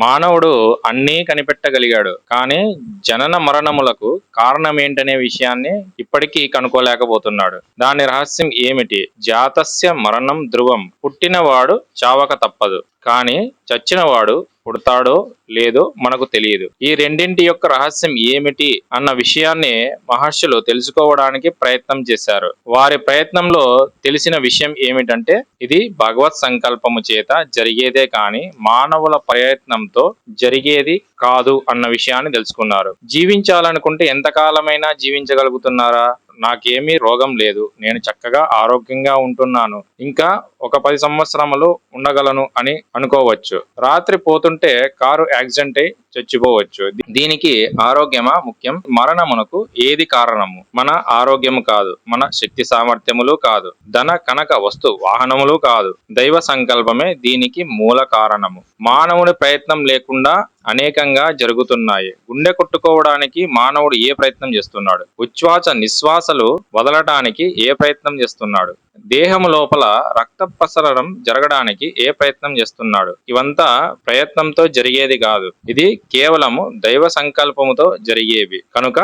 మానవుడు అన్నీ కనిపెట్టగలిగాడు, కానీ జనన మరణములకు కారణమేంటనే విషయాన్ని ఇప్పటికీ కనుక్కోలేకపోతున్నాడు. దాని రహస్యం ఏమిటి? జాతస్య మరణం ధ్రువం. పుట్టినవాడు చావక తప్పదు, కానీ చచ్చినవాడు పుడతాడో లేదో మనకు తెలియదు. ఈ రెండింటి యొక్క రహస్యం ఏమిటి అన్న విషయాన్ని మహర్షులు తెలుసుకోవడానికి ప్రయత్నం చేశారు. వారి ప్రయత్నంలో తెలిసిన విషయం ఏమిటంటే, ఇది భగవత్ సంకల్పము చేత జరిగేదే కానీ మానవుల ప్రయత్నంతో జరిగేది కాదు అన్న విషయాన్ని తెలుసుకున్నారు. జీవించాలనుకుంటే ఎంతకాలమైనా జీవించగలుగుతున్నారా? నాకేమీ రోగం లేదు, నేను చక్కగా ఆరోగ్యంగా ఉంటున్నాను, ఇంకా ఒక 10 సంవత్సరములు ఉండగలను అని అనుకోవచ్చు. రాత్రి పోతుంటే కారు యాక్సిడెంట్ అయి చచ్చిపోవచ్చు. దీనికి ఆరోగ్యమా ముఖ్యం? మరణమునకు ఏది కారణము? మన ఆరోగ్యము కాదు, మన శక్తి సామర్థ్యములు కాదు, ధన కనక వస్తు వాహనములు కాదు, దైవ సంకల్పమే దీనికి మూల కారణము. మానవుని ప్రయత్నం లేకుండా అనేకంగా జరుగుతున్నాయి. గుండె కొట్టుకోవడానికి మానవుడు ఏ ప్రయత్నం చేస్తున్నాడు? ఉచ్ఛ్వాస నిశ్వాసలు వదలడానికి ఏ ప్రయత్నం చేస్తున్నాడు? దేహము లోపల రక్త ప్రసరణం జరగడానికి ఏ ప్రయత్నం చేస్తున్నాడు? ఇవంతా ప్రయత్నంతో జరిగేది కాదు, ఇది కేవలము దైవ సంకల్పముతో జరిగేవి. కనుక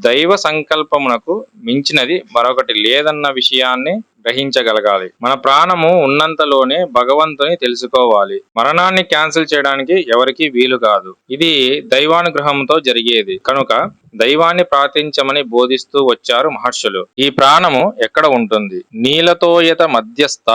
దైవ సంకల్పమునకు మించినది మరొకటి లేదన్న విషయాన్ని గ్రహించగలగాలి. మన ప్రాణము ఉన్నంతలోనే భగవంతుని తెలుసుకోవాలి. మరణాన్ని క్యాన్సిల్ చేయడానికి ఎవరికీ వీలు కాదు. ఇది దైవానుగ్రహంతో జరిగేది. కనుక దైవాన్ని ప్రార్థించమని బోధిస్తూ వచ్చారు మహర్షులు. ఈ ప్రాణము ఎక్కడ ఉంటుంది? నీలతోయత మధ్యస్థ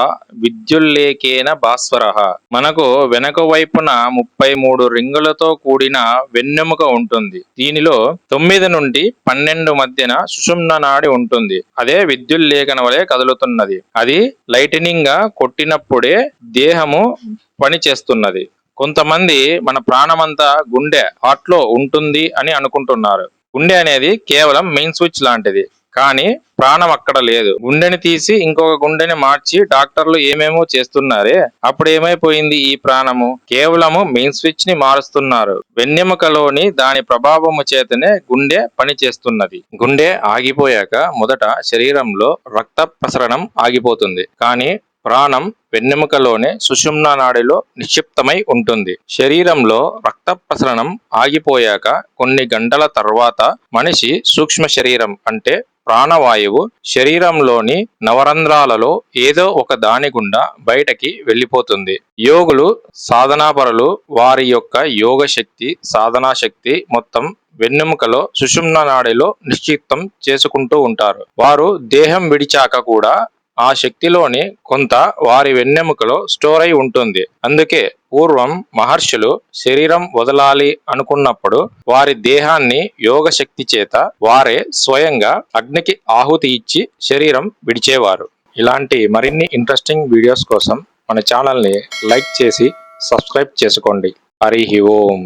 విద్యుల్లేకేన భాస్వరః. మనకు వెనక వైపున 33 రింగులతో కూడిన వెన్నెముక ఉంటుంది. దీనిలో 9 నుండి 12 మధ్యన సుషుమ్న నాడి ఉంటుంది. అదే విద్యుల్లేఖన వలె కదులుతున్నది. అది లైటనింగ్ గా కొట్టినప్పుడే దేహము పని చేస్తున్నది. కొంతమంది మన ప్రాణమంతా గుండె హార్ట్ లో ఉంటుంది అని అనుకుంటున్నారు. గుండె అనేది కేవలం మెయిన్ స్విచ్ లాంటిది, కానీ ప్రాణం అక్కడ లేదు. గుండెని తీసి ఇంకొక గుండెని మార్చి డాక్టర్లు ఏమేమో చేస్తున్నారే, అప్పుడు ఏమైపోయింది ఈ ప్రాణము? కేవలము మెయిన్ స్విచ్ ని మారుస్తున్నారు. వెన్నెముకలోని దాని ప్రభావము చేతనే గుండె పని చేస్తున్నది. గుండె ఆగిపోయాక మొదట శరీరంలో రక్త ప్రసరణం ఆగిపోతుంది, కానీ ప్రాణం వెన్నెముకలోనే సుషుమ్న నాడిలో నిక్షిప్తమై ఉంటుంది. శరీరంలో రక్త ప్రసరణం ఆగిపోయాక కొన్ని గంటల తర్వాత మనిషి సూక్ష్మ శరీరం అంటే ప్రాణవాయువు శరీరంలోని నవరంధ్రాలలో ఏదో ఒక దాని గుండా బయటకి వెళ్ళిపోతుంది. యోగులు, సాధనాపరులు వారి యొక్క యోగ శక్తి, సాధనా శక్తి మొత్తం వెన్నెముకలో సుషుమ్న నాడిలో నిశ్చిత్తం చేసుకుంటూ ఉంటారు. వారు దేహం విడిచాక కూడా ఆ శక్తిలోని కొంత వారి వెన్నెముకలో స్టోర్ అయి ఉంటుంది. అందుకే పూర్వం మహర్షులు శరీరం వదలాలి అనుకున్నప్పుడు వారి దేహాన్ని యోగ శక్తి చేత వారే స్వయంగా అగ్నికి ఆహుతి ఇచ్చి శరీరం విడిచేవారు. ఇలాంటి మరిన్ని ఇంట్రెస్టింగ్ వీడియోస్ కోసం మన ఛానల్ని లైక్ చేసి సబ్స్క్రైబ్ చేసుకోండి. హరి ఓం.